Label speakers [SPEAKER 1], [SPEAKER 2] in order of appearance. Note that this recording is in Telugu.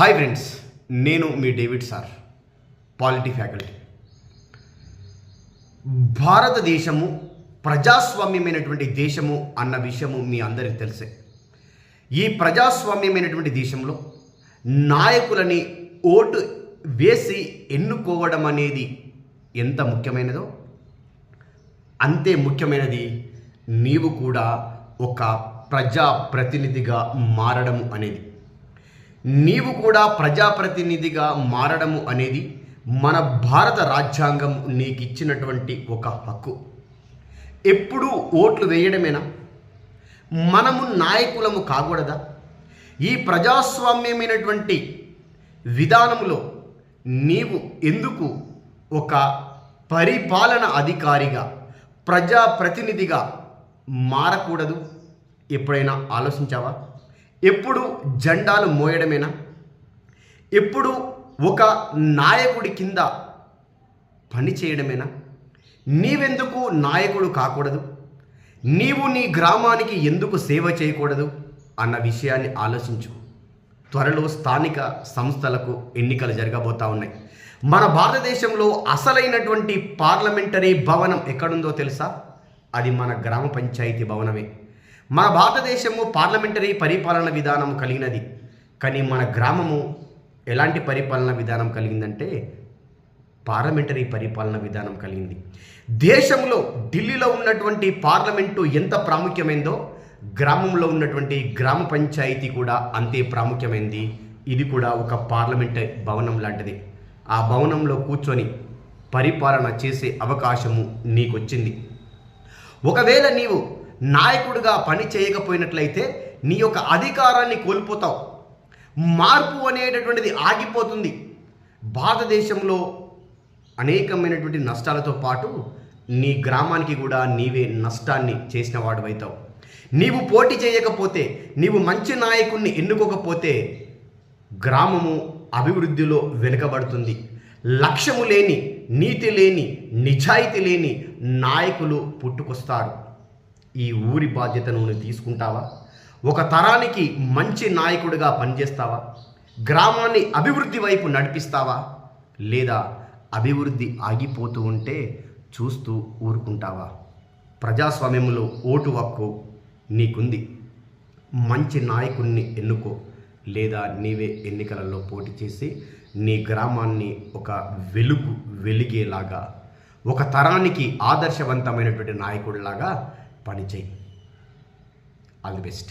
[SPEAKER 1] హాయ్ ఫ్రెండ్స్, నేను మీ డేవిడ్ సార్, పాలిటీ ఫ్యాకల్టీ. భారతదేశము ప్రజాస్వామ్యమైనటువంటి దేశము అన్న విషయము మీ అందరికీ తెలిసే. ఈ ప్రజాస్వామ్యమైనటువంటి దేశంలో నాయకులని ఓటు వేసి ఎన్నుకోవడం అనేది ఎంత ముఖ్యమైనదో అంతే ముఖ్యమైనది నీవు కూడా ఒక ప్రజాప్రతినిధిగా మారడము అనేది. నీవు కూడా ప్రజాప్రతినిధిగా మారడము అనేది మన భారత రాజ్యాంగం నీకు ఇచ్చినటువంటి ఒక హక్కు. ఎప్పుడూ ఓట్లు వేయడమేనా? మనము నాయకులము కాకూడదా? ఈ ప్రజాస్వామ్యమైనటువంటి విధానంలో నీవు ఎందుకు ఒక పరిపాలన అధికారిగా ప్రజాప్రతినిధిగా మారకూడదు? ఎప్పుడైనా ఆలోచించావా? ఎప్పుడు జెండాలు మోయడమేనా? ఎప్పుడు ఒక నాయకుడి కింద పని చేయడమేనా? నీవెందుకు నాయకుడు కాకూడదు? నీవు నీ గ్రామానికి ఎందుకు సేవ చేయకూడదు అన్న విషయాన్ని ఆలోచించు. త్వరలో స్థానిక సంస్థలకు ఎన్నికలు జరగబోతూ ఉన్నాయి. మన భారతదేశంలో అసలైనటువంటి పార్లమెంటరీ భవనం ఎక్కడుందో తెలుసా? అది మన గ్రామ పంచాయతీ భవనమే. మన భారతదేశము పార్లమెంటరీ పరిపాలన విధానం కలిగినది. కానీ మన గ్రామము ఎలాంటి పరిపాలన విధానం కలిగిందంటే పార్లమెంటరీ పరిపాలన విధానం కలిగింది. దేశంలో ఢిల్లీలో ఉన్నటువంటి పార్లమెంటు ఎంత ప్రాముఖ్యమైందో గ్రామంలో ఉన్నటువంటి గ్రామ పంచాయతీ కూడా అంతే ప్రాముఖ్యమైంది. ఇది కూడా ఒక పార్లమెంటరీ భవనం లాంటిది. ఆ భవనంలో కూర్చొని పరిపాలన చేసే అవకాశము నీకొచ్చింది. ఒకవేళ నీవు నాయకుడిగా పని చేయకపోయినట్లయితే నీ యొక్క అధికారాన్ని కోల్పోతావు. మార్పు అనేటటువంటిది ఆగిపోతుంది. భారతదేశంలో అనేకమైనటువంటి నష్టాలతో పాటు నీ గ్రామానికి కూడా నీవే నష్టాన్ని చేసిన వాడువైతావు. నీవు పోటీ చేయకపోతే, నీవు మంచి నాయకుడిని ఎన్నుకోకపోతే గ్రామము అభివృద్ధిలో వెనుకబడుతుంది. లక్ష్యము లేని, నీతి లేని, నిజాయితీ లేని నాయకులు పుట్టుకొస్తారు. ఈ ఊరి బాధ్యతను నువ్వు తీసుకుంటావా? ఒక తరానికి మంచి నాయకుడిగా పనిచేస్తావా? గ్రామాన్ని అభివృద్ధి వైపు నడిపిస్తావా? లేదా అభివృద్ధి ఆగిపోతూ ఉంటే చూస్తూ ఊరుకుంటావా? ప్రజాస్వామ్యంలో ఓటు హక్కు నీకుంది. మంచి నాయకుడిని ఎన్నుకో, లేదా నీవే ఎన్నికలలో పోటీ చేసి నీ గ్రామాన్ని ఒక వెలిగేలాగా, ఒక తరానికి ఆదర్శవంతమైనటువంటి నాయకుడిలాగా పనిచేయి. All the best.